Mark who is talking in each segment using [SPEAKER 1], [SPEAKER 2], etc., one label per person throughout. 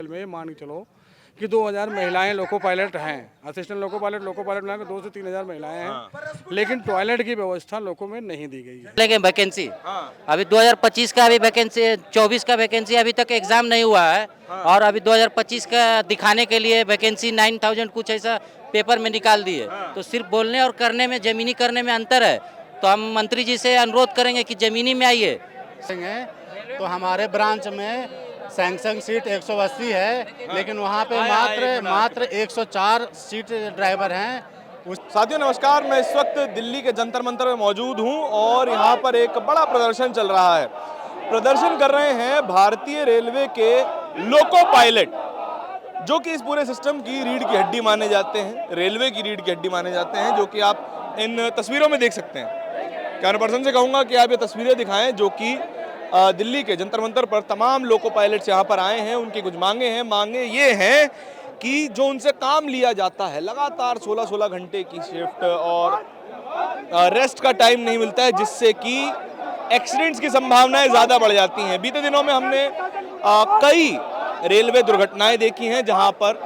[SPEAKER 1] में मान के चलो कि 2000 महिलाएं लोको पायलट हैं, असिस्टेंट लोको पायलट मिला के 2 से 3000 महिलाएं हैं, लेकिन टॉयलेट की व्यवस्था लोको में नहीं दी गई है।
[SPEAKER 2] लेकिन वैकेंसी अभी 2025 का अभी वैकेंसी 24 का वैकेंसी अभी तक एग्जाम नहीं हुआ है और अभी 2025 का दिखाने के लिए वैकेंसी 9000 कुछ ऐसा पेपर में निकाल दिए। तो सिर्फ बोलने और करने में, जमीनी करने में अंतर है। तो हम मंत्री जी से अनुरोध करेंगे कि जमीनी में आइए।
[SPEAKER 3] तो हमारे ब्रांच में सैमसंग सीट 180 है, लेकिन वहाँ पे मात्र 104 सीट ड्राइवर हैं।
[SPEAKER 4] साथियों नमस्कार, मैं इस वक्त दिल्ली के जंतर मंतर में मौजूद हूं और यहाँ पर एक बड़ा प्रदर्शन चल रहा है। प्रदर्शन कर रहे हैं भारतीय रेलवे के लोको पायलट, जो कि इस पूरे सिस्टम की रीढ़ की हड्डी माने जाते हैं, रेलवे की रीढ़ की हड्डी माने जाते हैं, जो कि आप इन तस्वीरों में देख सकते हैं। कैमरा पर्सन से कहूँगा कि आप ये तस्वीरें दिखाएं, जो कि दिल्ली के जंतर मंतर पर तमाम लोको पायलट्स यहाँ पर आए हैं। उनकी कुछ मांगे हैं। मांगे ये हैं कि जो उनसे काम लिया जाता है, लगातार 16-16 घंटे की शिफ्ट और रेस्ट का टाइम नहीं मिलता है, जिससे कि एक्सीडेंट्स की संभावनाएं ज़्यादा बढ़ जाती हैं। बीते दिनों में हमने कई रेलवे दुर्घटनाएं देखी हैं, जहां पर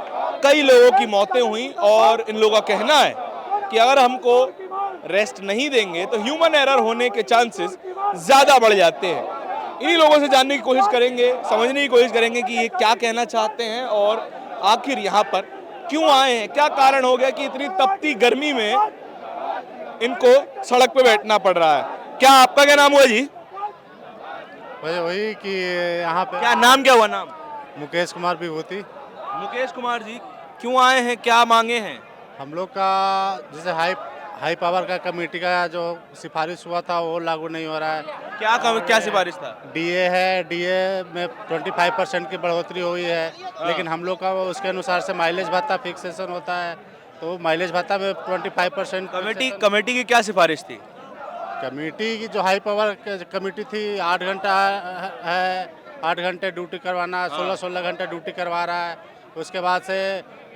[SPEAKER 4] कई लोगों की मौतें हुई और इन लोगों का कहना है कि अगर हमको रेस्ट नहीं देंगे तो ह्यूमन एरर होने के चांसेस ज़्यादा बढ़ जाते हैं। इन्हीं लोगों से जानने की कोशिश करेंगे, समझने की कोशिश करेंगे कि ये क्या कहना चाहते हैं और आखिर यहाँ पर क्यों आए हैं, क्या कारण हो गया कि इतनी तपती गर्मी में इनको सड़क पे बैठना पड़ रहा है। क्या आपका क्या नाम हुआ जी?
[SPEAKER 3] वही कि यहाँ पे
[SPEAKER 4] क्या नाम, क्या हुआ नाम?
[SPEAKER 3] मुकेश कुमार विभूति।
[SPEAKER 4] मुकेश कुमार जी, क्यों आए हैं, क्या मांगे हैं?
[SPEAKER 3] हम लोग का जैसे हाई पावर का कमेटी का जो सिफारिश हुआ था वो लागू नहीं हो रहा है।
[SPEAKER 4] क्या सिफारिश था?
[SPEAKER 3] डीए है, डीए में 25% की बढ़ोतरी हुई है, लेकिन हम लोग का उसके अनुसार से माइलेज भत्ता फिक्सेशन होता है, तो माइलेज भत्ता में 25%।
[SPEAKER 4] कमेटी की क्या सिफारिश थी?
[SPEAKER 3] कमेटी की जो हाई पावर कमेटी थी 8 घंटा है, 8 घंटे ड्यूटी करवाना, 16-16 घंटे ड्यूटी करवा रहा है। उसके बाद से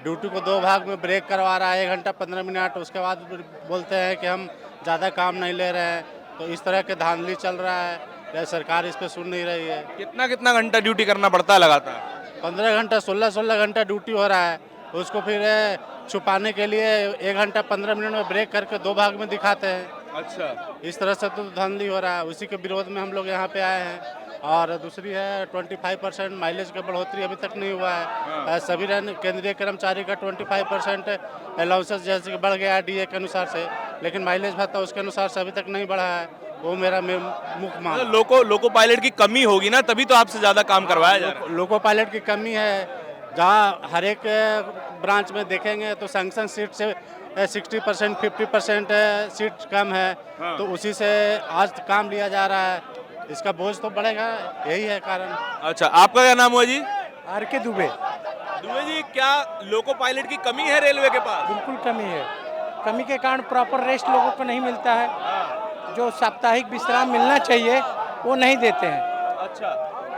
[SPEAKER 3] ड्यूटी को 2 भाग में ब्रेक करवा रहा है, 1 घंटा 15 मिनट। उसके बाद बोलते हैं कि हम ज़्यादा काम नहीं ले रहे हैं। तो इस तरह के धांधली चल रहा है, सरकार इस पर सुन नहीं रही है।
[SPEAKER 4] कितना घंटा ड्यूटी करना पड़ता है लगातार?
[SPEAKER 3] 15 घंटा 16-16 घंटा ड्यूटी हो रहा है। उसको फिर छुपाने के लिए 1 घंटा 15 मिनट में ब्रेक करके 2 भाग में दिखाते हैं।
[SPEAKER 4] अच्छा,
[SPEAKER 3] इस तरह से तो धांधली हो रहा है। उसी के विरोध में हम लोग यहाँ पे आए हैं। और दूसरी है 25% माइलेज का बढ़ोतरी अभी तक नहीं हुआ है। सभी केंद्रीय कर्मचारी का 25% अलाउंसेस जैसे कि बढ़ गया है डीए के अनुसार से, लेकिन माइलेज भत्ता उसके अनुसार से अभी तक नहीं बढ़ा है। वो मेरा मुख्य मांग है।
[SPEAKER 4] लोको पायलट की कमी होगी ना, तभी तो आपसे ज़्यादा काम करवाया जा रहा है।
[SPEAKER 3] लोको पायलट की कमी है। जहाँ हर एक ब्रांच में देखेंगे तो सैमसंग सीट से 60% 50% सीट कम है, तो उसी से आज काम लिया जा रहा है। इसका बोझ तो बढ़ेगा, यही है कारण।
[SPEAKER 4] अच्छा, आपका क्या नाम हुआ जी?
[SPEAKER 5] आर.के. दुबे।
[SPEAKER 4] दुबे जी, क्या लोको पायलट की कमी है रेलवे के पास?
[SPEAKER 5] बिल्कुल कमी है। कमी के कारण प्रॉपर रेस्ट लोगों को नहीं मिलता है। जो साप्ताहिक विश्राम मिलना चाहिए वो नहीं देते हैं।
[SPEAKER 4] अच्छा,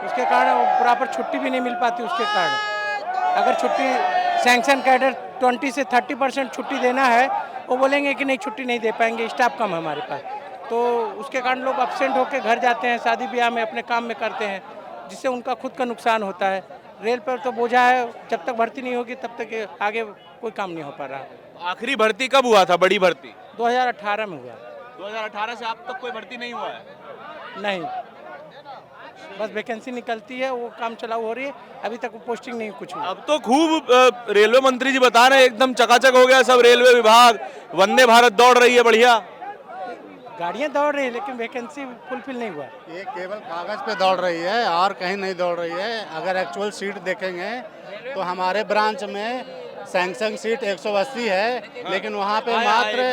[SPEAKER 5] उसके कारण प्रॉपर छुट्टी भी नहीं मिल पाती। उसके कारण अगर छुट्टी सैंक्शन कैडर 20 से 30% छुट्टी देना है, वो बोलेंगे कि नहीं छुट्टी नहीं दे पाएंगे, स्टाफ कम है हमारे पास। तो उसके कारण लोग एब्सेंट होकर घर जाते हैं, शादी ब्याह में अपने काम में करते हैं, जिससे उनका खुद का नुकसान होता है। रेल पर तो बोझा है, जब तक भर्ती नहीं होगी तब तक आगे कोई काम नहीं हो पा रहा।
[SPEAKER 4] आखिरी भर्ती कब हुआ था, बड़ी भर्ती?
[SPEAKER 5] 2018 में हुआ।
[SPEAKER 4] 2018 से अब तक कोई भर्ती नहीं हुआ है?
[SPEAKER 5] नहीं, बस वैकेंसी निकलती है, वो काम चलाऊ हो रही है, अभी तक वो पोस्टिंग नहीं कुछ हुई।
[SPEAKER 4] अब तो खूब रेलवे मंत्री जी बता रहे हैं एकदम चकाचक हो गया सब रेलवे विभाग, वंदे भारत दौड़ रही है बढ़िया।
[SPEAKER 5] गाड़ियाँ दौड़ रही है लेकिन वैकेंसी फुलफिल नहीं हुआ।
[SPEAKER 3] ये केवल कागज पे दौड़ रही है और कहीं नहीं दौड़ रही है। अगर एक्चुअल सीट देखेंगे तो हमारे ब्रांच में सैमसंग सीट 180 है, लेकिन वहाँ पे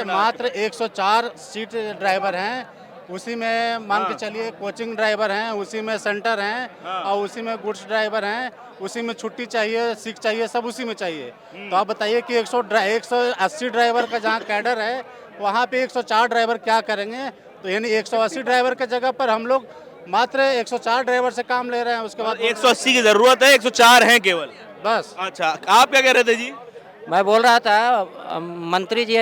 [SPEAKER 3] मात्र 104 सीट ड्राइवर हैं। उसी में मान के चलिए कोचिंग ड्राइवर हैं, उसी में सेंटर हैं और उसी में गुड्स ड्राइवर हैं, उसी में छुट्टी चाहिए, सिक चाहिए, सब उसी में चाहिए। तो आप बताइए कि 180 ड्राइवर का जहाँ कैडर है वहाँ पे 104 ड्राइवर क्या करेंगे? तो यानी 180 ड्राइवर के जगह पर हम लोग मात्र 104 ड्राइवर से काम ले रहे हैं। उसके बाद
[SPEAKER 4] 180 की जरूरत है, 104 हैं केवल,
[SPEAKER 3] बस।
[SPEAKER 4] अच्छा, आप क्या कह रहे थे जी?
[SPEAKER 2] मैं बोल रहा था मंत्री जी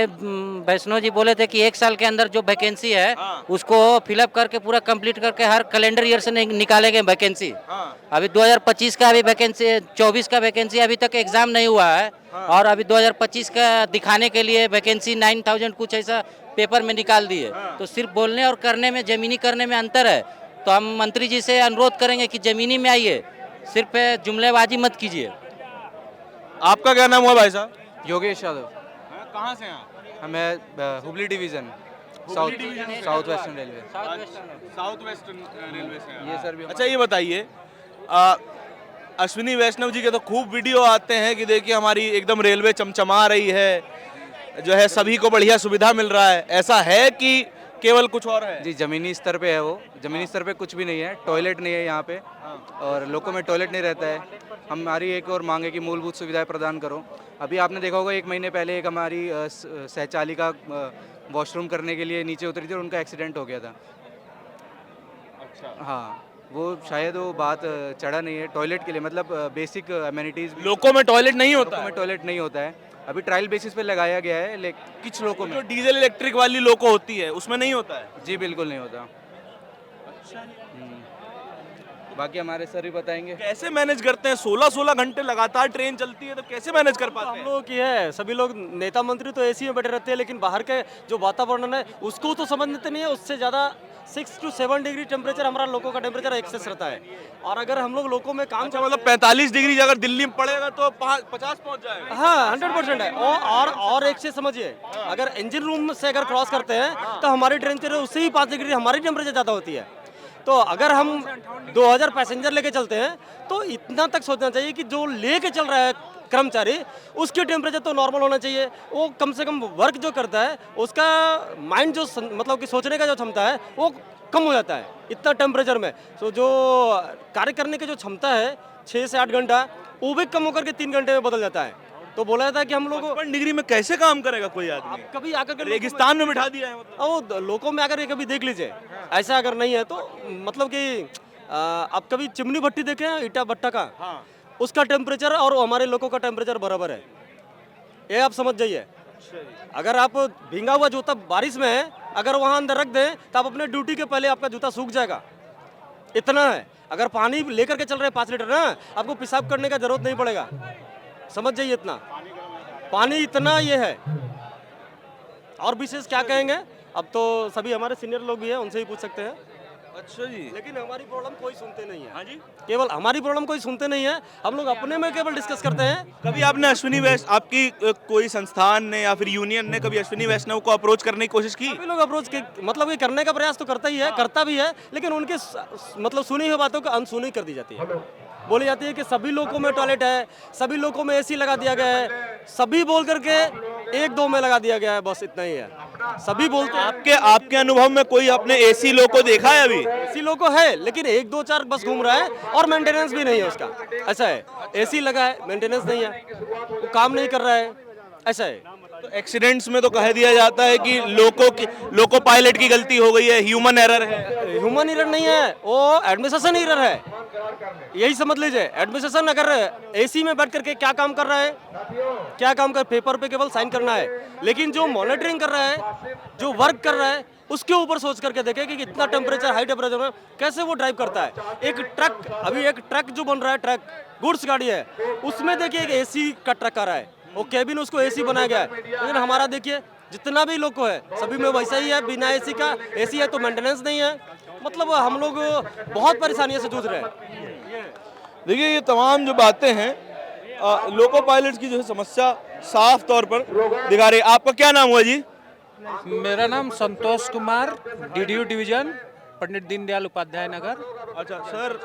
[SPEAKER 2] वैष्णव जी बोले थे कि 1 साल के अंदर जो वैकेंसी है उसको फिलअप करके पूरा कंप्लीट करके हर कैलेंडर ईयर से निकालेंगे वैकेंसी। अभी 2025 का अभी वैकेंसी 24 का वैकेंसी अभी तक एग्जाम नहीं हुआ है और अभी 2025 का दिखाने के लिए वैकेंसी 9000 कुछ ऐसा पेपर में निकाल दिए। तो सिर्फ बोलने और करने में, जमीनी करने में अंतर है। तो हम मंत्री जी से अनुरोध करेंगे कि जमीनी में आइए, सिर्फ जुमलेबाजी मत कीजिए।
[SPEAKER 4] आपका क्या नाम हुआ भाई साहब?
[SPEAKER 6] योगेश यादव।
[SPEAKER 4] कहाँ से हैं आप?
[SPEAKER 6] हमें Hubli division south western railway.
[SPEAKER 4] South western railway से हैं।
[SPEAKER 6] ये सर भी
[SPEAKER 4] अच्छा ये बताइए, अश्विनी वैष्णव जी के तो खूब वीडियो आते हैं कि देखिए हमारी एकदम रेलवे चमचमा रही है, जो है सभी को बढ़िया सुविधा मिल रहा है। ऐसा है कि केवल कुछ और है?
[SPEAKER 6] जी ज़मीनी स्तर पे है वो। ज़मीनी स्तर पे कुछ भी नहीं है, टॉयलेट नहीं है यहाँ पे और लोगों में टॉयलेट नहीं रहता है। हमारी एक और मांग है कि मूलभूत सुविधाएं प्रदान करो। अभी आपने देखा होगा 1 महीने पहले एक हमारी सहचालिका वॉशरूम करने के लिए नीचे उतरी थी और उनका एक्सीडेंट हो गया था।
[SPEAKER 4] अच्छा।
[SPEAKER 6] हाँ, वो शायद वो बात चढ़ा नहीं है टॉयलेट के लिए, मतलब बेसिक अमेनिटीज़
[SPEAKER 4] लोगों में टॉयलेट नहीं होता
[SPEAKER 6] में टॉयलेट नहीं होता है। अभी ट्रायल बेसिस पे लगाया गया है, लेकिन कुछ लोगों में
[SPEAKER 4] जो डीजल इलेक्ट्रिक वाली लोको होती है उसमें नहीं होता है।
[SPEAKER 6] जी बिल्कुल नहीं होता। बाकी हमारे सर ही बताएंगे।
[SPEAKER 4] कैसे मैनेज करते हैं? 16-16 घंटे लगातार ट्रेन चलती है, तो कैसे मैनेज कर पाते
[SPEAKER 7] हम
[SPEAKER 4] हैं?
[SPEAKER 7] लोगों की है, सभी लोग नेता मंत्री तो एसी में बैठे रहते हैं, लेकिन बाहर के जो वातावरण है उसको तो समझते नहीं है। उससे ज़्यादा 6 to 7 डिग्री टेम्परेचर हमारा लोगों का टेम्परेचर एक्सेस रहता है। और अगर हम लोग लोगों में काम
[SPEAKER 4] अच्छा, मतलब 45 डिग्री अगर दिल्ली में पड़ेगा तो 50 पहुंच जाएगा।
[SPEAKER 7] हाँ 100% है। और एक चीज समझिए, अगर इंजन रूम से अगर क्रॉस करते हैं तो हमारी टेम्परेचर उससे ही 5 डिग्री हमारी टेम्परेचर ज़्यादा होती है। तो अगर हम 2000 पैसेंजर लेके चलते हैं तो इतना तक सोचना चाहिए कि जो लेके चल रहा है कर्मचारी, उसकी टेम्परेचर तो नॉर्मल होना चाहिए। वो कम से कम वर्क जो करता है उसका माइंड जो मतलब कि सोचने का जो क्षमता है वो कम हो जाता है इतना टेम्परेचर में। तो जो कार्य करने की जो क्षमता है 6 से 8 घंटा, वो भी कम होकर के 3 घंटे में बदल जाता है। तो बोला जाता है कि हम लोग
[SPEAKER 4] 55 डिग्री में कैसे काम करेगा कोई आदमी?
[SPEAKER 7] कभी आकर के
[SPEAKER 4] रेगिस्तान में बिठा दिया है मतलब।
[SPEAKER 7] वो लोगों में आकर के कभी देख लीजिए, ऐसा अगर नहीं है तो मतलब कि आप कभी चिमनी भट्टी देखे हैं ईटा भट्टा का? उसका टेम्परेचर और हमारे लोगों का टेम्परेचर बराबर है, ये आप समझ जाइए। अगर आप भींगा हुआ जूता बारिश में है, अगर वहाँ अंदर रख दें तो आप अपने ड्यूटी के पहले आपका जूता सूख जाएगा, इतना है। अगर पानी लेकर के चल रहे हैं 5 लीटर ना, आपको पेशाब करने का जरूरत नहीं पड़ेगा, समझ जाइए। इतना पानी इतना ये है। और विशेष क्या कहेंगे, अब तो सभी हमारे सीनियर लोग भी हैं, उनसे ही पूछ सकते हैं।
[SPEAKER 4] अच्छा जी।
[SPEAKER 7] लेकिन हमारी प्रॉब्लम कोई सुनते नहीं है।
[SPEAKER 4] हाँ जी।
[SPEAKER 7] केवल हमारी प्रॉब्लम कोई सुनते नहीं है, हम लोग अपने में केवल डिस्कस करते हैं।
[SPEAKER 4] कभी आपने अश्विनी वैष्णव, आपकी कोई संस्थान ने या फिर यूनियन ने कभी अश्विनी वैष्णव को अप्रोच करने की कोशिश की?
[SPEAKER 7] सभी लोग अप्रोच के मतलब ये करने का प्रयास तो करता ही है, करता भी है, लेकिन उनके मतलब सुनी हुई बातों को अनसुनी कर दी जाती है। बोली जाती है कि सभी लोगों में टॉयलेट है, सभी लोगों में एसी लगा दिया गया है, सभी बोल करके 1-2 में लगा दिया गया है, बस इतना ही है। सभी बोलते हैं।
[SPEAKER 4] आपके अनुभव में कोई अपने एसी लोको देखा है अभी?
[SPEAKER 7] एसी लोगो है, लेकिन 1-2-4 बस घूम रहा है और मेंटेनेंस भी नहीं है उसका। ऐसा है, एसी लगा है, मेंटेनेंस नहीं है, वो काम नहीं कर रहा है, ऐसा है।
[SPEAKER 4] तो एक्सीडेंट्स में तो कह दिया जाता है कि लोको पायलट की गलती हो गई है, ह्यूमन एरर है।
[SPEAKER 7] ह्यूमन एरर नहीं है, वो एडमिनिस्ट्रेशन एरर है, यही समझ लीजिए। एडमिनिस्ट्रेशन अगर एसी में बैठ करके क्या काम कर रहा है, क्या काम कर, पेपर पे केवल साइन करना है, लेकिन जो मॉनिटरिंग कर रहा है, जो वर्क कर रहा है, उसके ऊपर सोच करके देखें कि इतना टेम्परेचर, हाई टेम्परेचर में कैसे वो ड्राइव करता है। एक ट्रक, अभी एक ट्रक जो बन रहा है, ट्रक गुड्स गाड़ी है, उसमें देखिए एक एसी का ट्रक आ रहा है, वो केबिन उसको एसी बनाया गया है। लेकिन हमारा देखिए जितना भी लोग को है सभी में वैसा ही है, बिना एसी का। एसी है तो मेंटेनेंस नहीं है, मतलब हम लोग बहुत परेशानियों से जूझ रहे हैं।
[SPEAKER 4] देखिए ये तमाम जो बातें हैं लोको पायलट की जो है समस्या साफ तौर पर दिखा रही है। आपका क्या नाम हुआ जी?
[SPEAKER 5] मेरा नाम संतोष कुमार, डीडीयू डिवीजन, पंडित दीनदयाल उपाध्याय नगर।
[SPEAKER 4] अच्छा सर,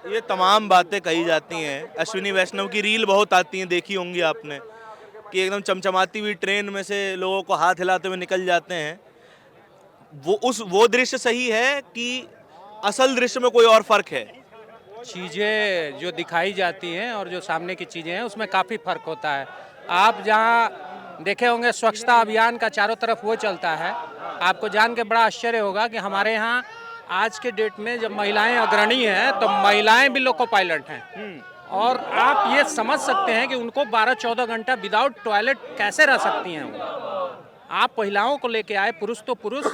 [SPEAKER 4] ये तमाम बातें कही जाती हैं, अश्विनी वैष्णव की रील बहुत आती हैं, देखी होंगी आपने, कि एकदम चमचमाती हुई ट्रेन में से लोगों को हाथ हिलाते हुए निकल जाते हैं। वो दृश्य सही है कि असल दृश्य में कोई और फर्क है?
[SPEAKER 5] चीज़ें जो दिखाई जाती हैं और जो सामने की चीज़ें हैं उसमें काफ़ी फ़र्क होता है। आप जहाँ देखे होंगे स्वच्छता अभियान का चारों तरफ वो चलता है, आपको जान के बड़ा आश्चर्य होगा कि हमारे यहाँ आज के डेट में जब महिलाएं अग्रणी हैं तो महिलाएं भी लोको पायलट हैं। और आप ये समझ सकते हैं कि उनको 12-14 घंटा विदाउट टॉयलेट कैसे रह सकती हैं वो। आप महिलाओं को लेके आए, पुरुष तो पुरुष,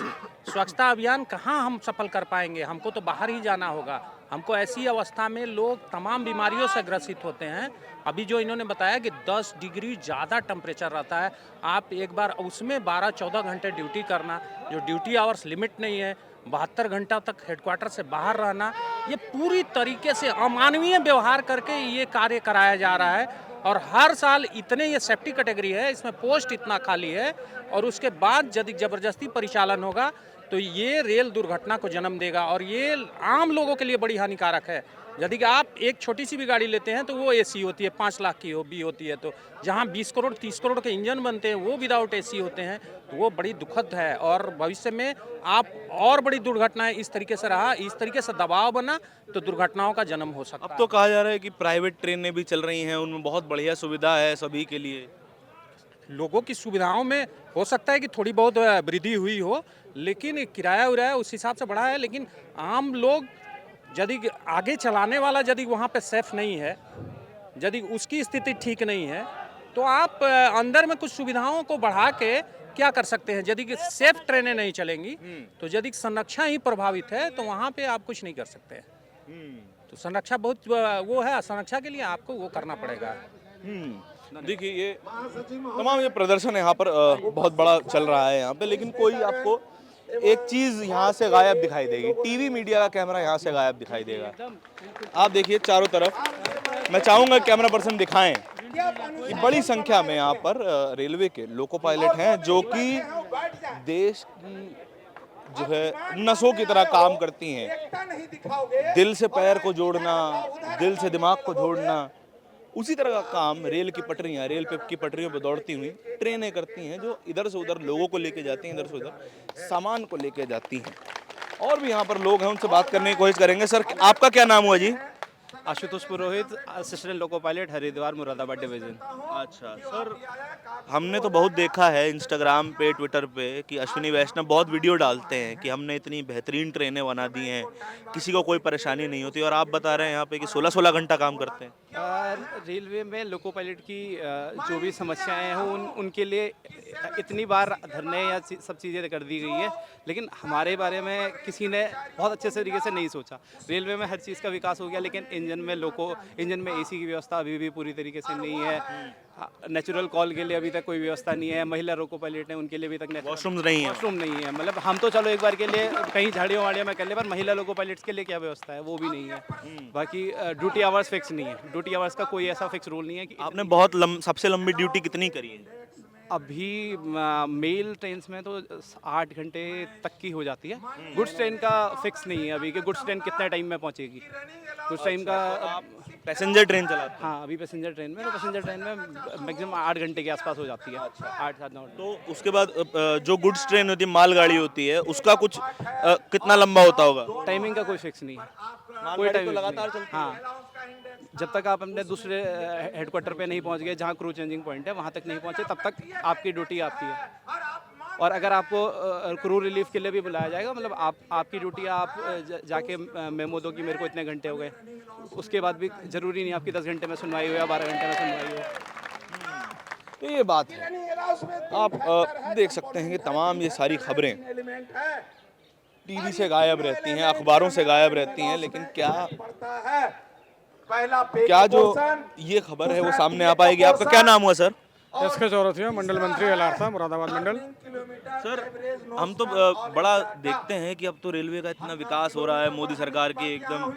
[SPEAKER 5] स्वच्छता अभियान कहाँ हम सफल कर पाएंगे, हमको तो बाहर ही जाना होगा। हमको ऐसी अवस्था में लोग तमाम बीमारियों से ग्रसित होते हैं। अभी जो इन्होंने बताया कि 10 डिग्री ज़्यादा टेम्परेचर रहता है, आप एक बार उसमें 12-14 घंटे ड्यूटी करना, जो ड्यूटी आवर्स लिमिट नहीं है, 72 घंटा तक हेडक्वार्टर से बाहर रहना, ये पूरी तरीके से अमानवीय व्यवहार करके ये कार्य कराया जा रहा है। और हर साल इतने, ये सेफ्टी कैटेगरी है, इसमें पोस्ट इतना खाली है, और उसके बाद यदि ज़बरदस्ती परिचालन होगा तो ये रेल दुर्घटना को जन्म देगा, और ये आम लोगों के लिए बड़ी हानिकारक है। यदि आप एक छोटी सी भी गाड़ी लेते हैं तो वो एसी होती है, 5 लाख की भी होती है, तो जहाँ 20 करोड़ 30 करोड़ के इंजन बनते हैं वो विदाउट एसी होते हैं, तो वो बड़ी दुखद है। और भविष्य में आप और बड़ी दुर्घटनाएं इस तरीके से रहा, इस तरीके से दबाव बना तो दुर्घटनाओं का जन्म हो सकता है।
[SPEAKER 4] अब तो कहा जा रहा है कि प्राइवेट ट्रेनें भी चल रही हैं, उनमें बहुत बढ़िया सुविधा है सभी के लिए।
[SPEAKER 5] लोगों की सुविधाओं में हो सकता है कि थोड़ी बहुत वृद्धि हुई हो, लेकिन किराया उराया उस हिसाब से बढ़ा है। लेकिन आम लोग, यदि आगे चलाने वाला यदि वहाँ पे सेफ नहीं है, यदि उसकी स्थिति ठीक नहीं है, तो आप अंदर में कुछ सुविधाओं को बढ़ा के क्या कर सकते हैं। यदि सेफ ट्रेनें नहीं चलेंगी तो यदि संरक्षा ही प्रभावित है तो वहाँ पे आप कुछ नहीं कर सकते हैं। तो संरक्षा बहुत वो है, संरक्षा के लिए आपको वो करना पड़ेगा।
[SPEAKER 4] देखिए ये तमाम ये प्रदर्शन यहाँ पर बहुत बड़ा चल रहा है यहाँ पे, लेकिन कोई आपको एक चीज यहाँ से गायब दिखाई देगी, टीवी मीडिया का कैमरा यहाँ से गायब दिखाई देगा। आप देखिए चारों तरफ, मैं चाहूंगा कैमरा पर्सन दिखाएं कि बड़ी संख्या में यहाँ पर रेलवे के लोको पायलट हैं जो कि देश की जो है नसों की तरह काम करती हैं। दिल से पैर को जोड़ना, दिल से दिमाग को जोड़ना, उसी तरह का काम रेल की पटरियां, रेल की पटरियों पर दौड़ती हुई ट्रेनें करती हैं, जो इधर से उधर लोगों को लेके जाती हैं, इधर से उधर सामान को लेके जाती हैं। और भी यहाँ पर लोग हैं, उनसे बात करने की कोशिश करेंगे। सर, आपका क्या नाम हुआ जी?
[SPEAKER 7] Ashutosh Purohit, assistant loco pilot, Haridwar Moradabad division.
[SPEAKER 4] अच्छा सर, हमने तो बहुत देखा है इंस्टाग्राम पे, ट्विटर पे कि अश्विनी वैष्णव बहुत वीडियो डालते हैं कि हमने इतनी बेहतरीन ट्रेनें बना दी हैं, किसी को कोई परेशानी नहीं होती, और आप बता रहे हैं यहाँ पे कि 16-16 घंटा काम करते हैं।
[SPEAKER 7] रेलवे में लोको पायलट की जो भी समस्याएं हैं उनके लिए इतनी बार धरने या सब चीज़ें कर दी गई है, लेकिन हमारे बारे में किसी ने बहुत अच्छे तरीके से नहीं सोचा। रेलवे में हर चीज़ का विकास हो गया, लेकिन इंजन में एसी की व्यवस्था अभी भी पूरी तरीके से नहीं है। नेचुरल कॉल के लिए अभी तक कोई व्यवस्था नहीं है। महिला लोको पायलट है, उनके लिए अभी तक
[SPEAKER 4] वॉशरूम नहीं है।
[SPEAKER 7] वॉशरूम नहीं है। मतलब हम तो चलो एक बार के लिए कहीं झाड़ियों वाड़ियों में कर ले, पर महिला लोको पायलट्स के लिए क्या व्यवस्था है वो भी नहीं है। बाकी ड्यूटी आवर्स फिक्स नहीं है, ड्यूटी आवर्स का कोई ऐसा फिक्स रूल नहीं है कि
[SPEAKER 4] आपने बहुत सबसे लंबी ड्यूटी कितनी करी है?
[SPEAKER 7] अभी मेल ट्रेन में तो 8 घंटे तक की हो जाती है। गुड्स ट्रेन का फिक्स नहीं है अभी कि गुड्स ट्रेन कितने टाइम में पहुंचेगी। गुड्स टाइम का
[SPEAKER 4] पैसेंजर ट्रेन चलाते हैं?
[SPEAKER 7] हाँ, अभी पैसेंजर ट्रेन में, तो पैसेंजर ट्रेन में मैक्सिमम 8 घंटे के आसपास हो जाती है। 8-7-9।
[SPEAKER 4] तो उसके बाद जो गुड्स ट्रेन होती है, मालगाड़ी होती है, उसका कुछ कितना लंबा होता होगा?
[SPEAKER 7] टाइमिंग का कोई फिक्स नहीं है, कोई टाइम लगातार चलती है। हाँ, जब तक आप अपने दूसरे हेडक्वार्टर पे नहीं पहुंच गए जहां क्रू चेंजिंग पॉइंट है, वहां तक नहीं पहुंचे, तब तक आपकी ड्यूटी आपकी है। और अगर आपको क्रू रिलीफ के लिए भी बुलाया जाएगा, मतलब आपकी ड्यूटी आप जाके मेमो दो कि मेरे को इतने घंटे हो गए, उसके बाद भी जरूरी नहीं आपकी 10 घंटे में सुनवाई हो या 12 घंटे में सुनवाई हो।
[SPEAKER 4] तो ये बात है। आप देख सकते हैं कि तमाम ये सारी खबरें टीवी से गायब रहती हैं, अखबारों से गायब रहती हैं, लेकिन क्या जो ये खबर है वो सामने आ पाएगी? आपका क्या नाम हुआ सर?
[SPEAKER 1] एसके चौरसिया, मंडल मंत्री एलारसा, मुरादाबाद मंडल।
[SPEAKER 4] सर, हम तो बड़ा देखते हैं कि अब तो रेलवे का इतना विकास हो रहा है, मोदी सरकार की एकदम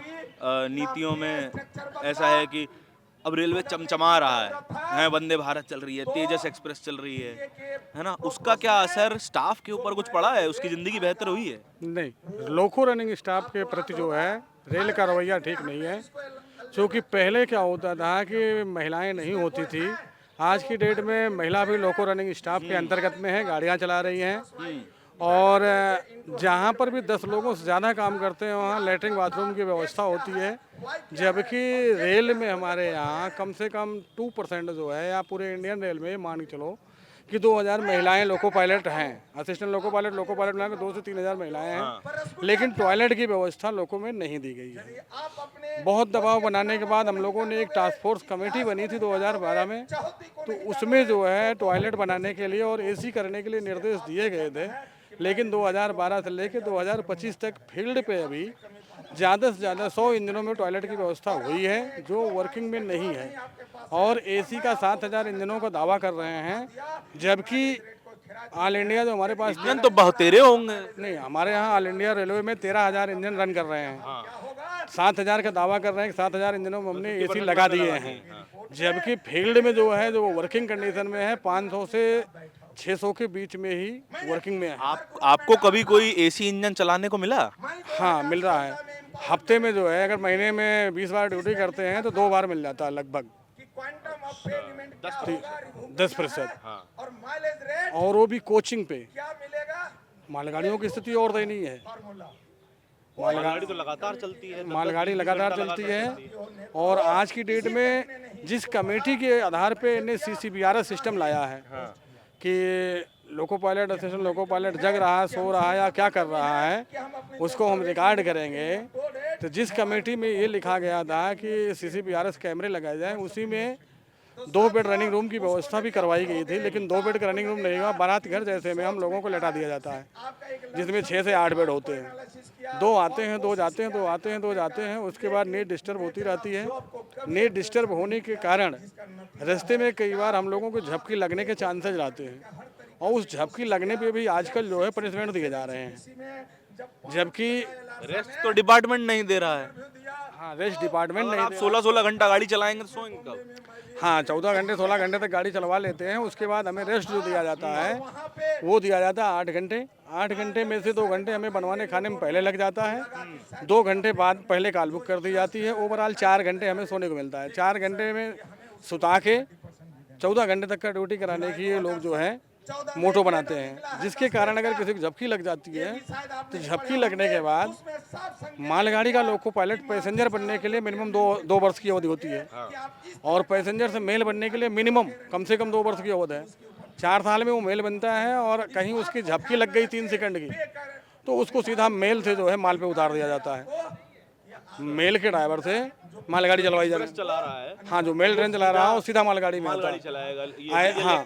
[SPEAKER 4] नीतियों में ऐसा है कि अब रेलवे चमचमा रहा है, वंदे भारत चल रही है, तेजस एक्सप्रेस चल रही है ना? उसका क्या असर स्टाफ के ऊपर कुछ पड़ा है? उसकी ज़िंदगी बेहतर हुई है?
[SPEAKER 1] नहीं, लोको रनिंग स्टाफ के प्रति जो है रेल का रवैया ठीक नहीं है। क्योंकि पहले क्या होता था कि महिलाएं नहीं होती थी, आज की डेट में महिला भी लोको रनिंग स्टाफ के अंतर्गत में है, गाड़ियां चला रही हैं। और जहां पर भी 10 लोगों से ज़्यादा काम करते हैं वहां लैट्रिन बाथरूम की व्यवस्था होती है, जबकि रेल में हमारे यहाँ कम से कम 2% जो है, या पूरे इंडियन रेल में मान के चलो कि 2000 महिलाएं लोको पायलट हैं, असिस्टेंट लोको पायलट मिला के 2 से 3000 महिलाएं हैं, लेकिन टॉयलेट की व्यवस्था लोको में नहीं दी गई है। बहुत दबाव बनाने के बाद हम लोगों ने एक टास्क फोर्स कमेटी बनी थी 2012 में, तो उसमें जो है टॉयलेट बनाने के लिए और एसी करने के लिए निर्देश दिए गए थे, लेकिन 2012 से लेकर 2025 तक फील्ड पे अभी ज़्यादा से ज़्यादा 100 इंजनों में टॉयलेट की व्यवस्था हुई है जो वर्किंग में नहीं है, और एसी का 7000 इंजनों का दावा कर रहे हैं, जबकि ऑल इंडिया जो हमारे पास
[SPEAKER 4] इंजन तो बहुतेरे होंगे।
[SPEAKER 1] नहीं, हमारे यहाँ ऑल इंडिया रेलवे में 13000 इंजन रन कर रहे हैं। 7000 का दावा कर रहे हैं कि 7000 इंजनों में हमने एसी लगा दिए हैं, जबकि फील्ड में जो है जो वर्किंग कंडीशन में है 500 से 600 के बीच में ही वर्किंग में है।
[SPEAKER 4] आपको कभी कोई एसी इंजन चलाने को मिला?
[SPEAKER 1] हाँ, मिल रहा है। हफ्ते में जो है अगर महीने में 20 बार ड्यूटी करते हैं तो 2 बार मिल जाता है लगभग 10%। और वो भी कोचिंग पे। मालगाड़ियों की स्थिति और दयनीय है।
[SPEAKER 4] मालगाड़ी तो लगातार चलती है।
[SPEAKER 1] मालगाड़ी लगातार चलती है, और आज की डेट में जिस कमेटी के आधार पे इन्हें CCBRS सिस्टम लाया है कि loco pilot assistant loco pilot जग रहा है, सो रहा है या क्या कर रहा है, उसको हम रिकॉर्ड करेंगे। तो जिस कमेटी में ये लिखा गया था कि CCBRS कैमरे लगाए जाएं, उसी में 2 बेड रनिंग रूम की व्यवस्था भी करवाई गई थी, लेकिन 2 बेड का रनिंग रूम नहीं हुआ। बारात घर जैसे में हम लोगों को लेटा दिया जाता है, जिसमें 6 से 8 बेड होते हैं। 2 आते हैं, 2 जाते हैं, 2 आते हैं, 2 जाते हैं। उसके बाद नीड डिस्टर्ब होती रहती है। नीड डिस्टर्ब होने के कारण रास्ते में कई बार हम लोगों को झपकी लगने के चांसेस रहते हैं, और उस झपकी लगने पे भी आजकल जो है पनिशमेंट दिए जा रहे हैं, जबकि
[SPEAKER 4] रेस्ट तो डिपार्टमेंट नहीं दे रहा है।
[SPEAKER 1] हाँ, रेस्ट डिपार्टमेंट नहीं
[SPEAKER 4] आप 16-16 घंटा गाड़ी चलाएंगे तो सोएंगे कब?
[SPEAKER 1] हाँ, 14 घंटे 16 घंटे तक गाड़ी चलवा लेते हैं। उसके बाद हमें रेस्ट जो दिया जाता है वो दिया जाता है 8 घंटे। 8 घंटे में से 2 घंटे हमें बनवाने खाने में पहले लग जाता है, 2 घंटे बाद पहले कॉल बुक कर दी जाती है। ओवरऑल 4 घंटे हमें सोने को मिलता है। 4 घंटे में सुता के 14 घंटे तक का ड्यूटी कराने की ये लोग जो है मोटो बनाते हैं, जिसके कारण अगर किसी को झपकी लग जाती है तो झपकी लगने के बाद मालगाड़ी का लोको पायलट पैसेंजर बनने के लिए मिनिमम 2 वर्ष की अवधि होती है, और पैसेंजर से मेल बनने के लिए मिनिमम कम से कम 2 वर्ष की अवधि है। 4 साल में वो मेल बनता है, और कहीं उसकी झपकी लग गई 3 सेकंड की तो उसको सीधा मेल से जो है माल पे उतार दिया जाता है। मेल के ड्राइवर से मालगाड़ी चलवाई जा रही है। हाँ, जो मेल ट्रेन चला रहा है वो सीधा मालगाड़ी में आता है। हाँ,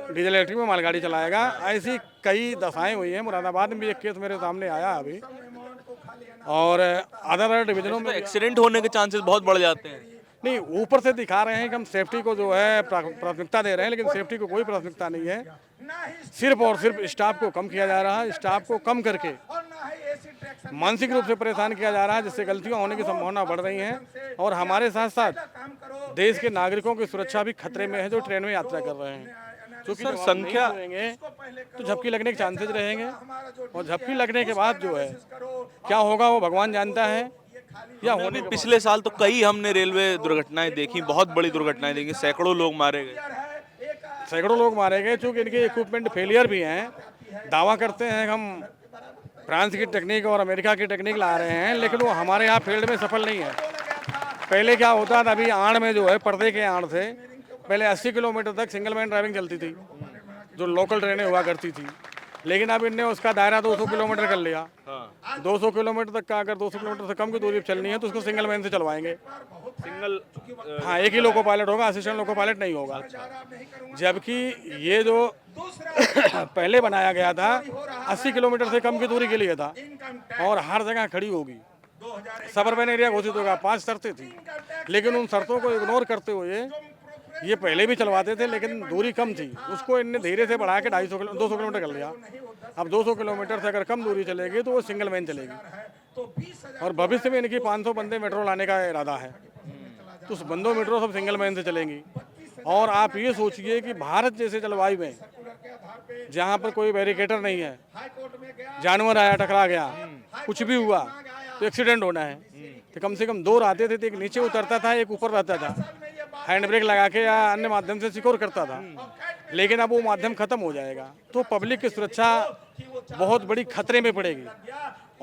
[SPEAKER 1] डीजल इलेक्ट्रिक में मालगाड़ी चलाएगा। ऐसी कई दशाएं हुई हैं। मुरादाबाद में भी एक केस मेरे सामने आया अभी, और अदर डिवीजनों में
[SPEAKER 4] एक्सीडेंट होने के चांसेस बहुत बढ़ जाते हैं।
[SPEAKER 1] नहीं, ऊपर से दिखा रहे हैं कि हम सेफ्टी को जो है प्राथमिकता दे रहे हैं, लेकिन सेफ्टी को कोई प्राथमिकता नहीं है। सिर्फ और सिर्फ स्टाफ को कम किया जा रहा है। स्टाफ को कम करके मानसिक रूप से परेशान किया जा रहा है, जिससे गलतियां होने की संभावना बढ़ रही हैं, और हमारे साथ साथ देश के नागरिकों की सुरक्षा भी खतरे में है जो ट्रेन में यात्रा कर रहे हैं। क्योंकि
[SPEAKER 4] सर, संख्या
[SPEAKER 1] रहेंगे तो झपकी लगने के चांसेस रहेंगे, और झपकी लगने के बाद जो है क्या होगा वो भगवान जानता है। या होने
[SPEAKER 4] पिछले साल तो कई हमने रेलवे दुर्घटनाएं देखी, बहुत बड़ी दुर्घटनाएं देखी, सैकड़ों लोग मारे गए। चूँकि इनके इक्विपमेंट फेलियर भी हैं। दावा करते हैं कि हम फ्रांस की टेक्निक और अमेरिका की टेक्निक ला रहे हैं, लेकिन वो हमारे यहाँ फील्ड में सफल नहीं है। पहले क्या होता था, अभी आड़ में जो है पर्दे के आड़ से पहले 80 किलोमीटर तक सिंगल मैन ड्राइविंग चलती थी, जो लोकल ट्रेनें हुआ करती थी, लेकिन अब इनने उसका दायरा 200 किलोमीटर कर लिया। 200 किलोमीटर तक का अगर 200 किलोमीटर से कम की दूरी चलनी है तो उसको सिंगल मैन से चलवाएंगे। हाँ, एक ही लोको पायलट होगा, असिस्टेंट लोको पायलट नहीं होगा। जबकि ये जो पहले बनाया गया था 80 किलोमीटर से कम की दूरी के लिए था, और हर जगह खड़ी होगी, सबअर्बन एरिया घोषित होगा। 5 शर्तें थी, लेकिन उन शर्तों को इग्नोर करते हुए ये पहले भी चलवाते थे, लेकिन दूरी कम थी, उसको इनने धीरे से बढ़ा के 200 किलोमीटर कर लिया। अब 200 किलोमीटर से अगर कम दूरी चलेगी तो वो सिंगल मैन चलेगी, और भविष्य में इनकी 500 बंदे मेट्रो लाने का इरादा है, तो उस बंदों मेट्रो सब सिंगल मैन से चलेंगी। और आप ये सोचिए कि भारत जैसे जलवायु में जहाँ पर कोई बैरिकेटर नहीं है, जानवर आया टकरा गया, कुछ भी हुआ तो एक्सीडेंट होना है, तो कम से कम 2 रहते थे, तो एक नीचे उतरता था, एक ऊपर रहता था, हैंड ब्रेक लगा के या अन्य माध्यम से सिक्योर करता था। लेकिन अब वो माध्यम खत्म हो जाएगा, तो पब्लिक की सुरक्षा बहुत बड़ी खतरे में पड़ेगी,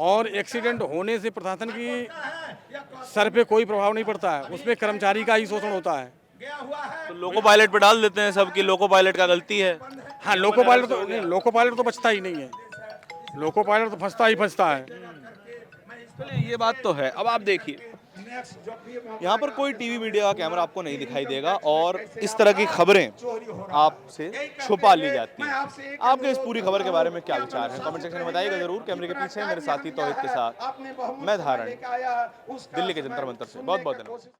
[SPEAKER 4] और एक्सीडेंट होने से प्रशासन की सर पे कोई प्रभाव नहीं पड़ता है, उसमें कर्मचारी का ही शोषण होता है। तो लोको पायलट पे डाल देते हैं सब कि लोको पायलट का गलती है।
[SPEAKER 1] हाँ, लोको पायलट तो नहीं, लोको पायलट तो बचता ही नहीं है, लोको पायलट तो फंसता ही फंसता है।
[SPEAKER 4] चलिए ये बात तो है। अब आप देखिए यहाँ पर कोई टीवी मीडिया का कैमरा आपको नहीं दिखाई देगा और इस तरह की खबरें आपसे छुपा ली जाती हैं। आपके इस पूरी खबर के बारे में क्या विचार है, कमेंट सेक्शन में बताइएगा जरूर। कैमरे के पीछे मेरे साथी तौहीद के साथ मैं धारण, दिल्ली के जंतर मंतर से। बहुत बहुत धन्यवाद।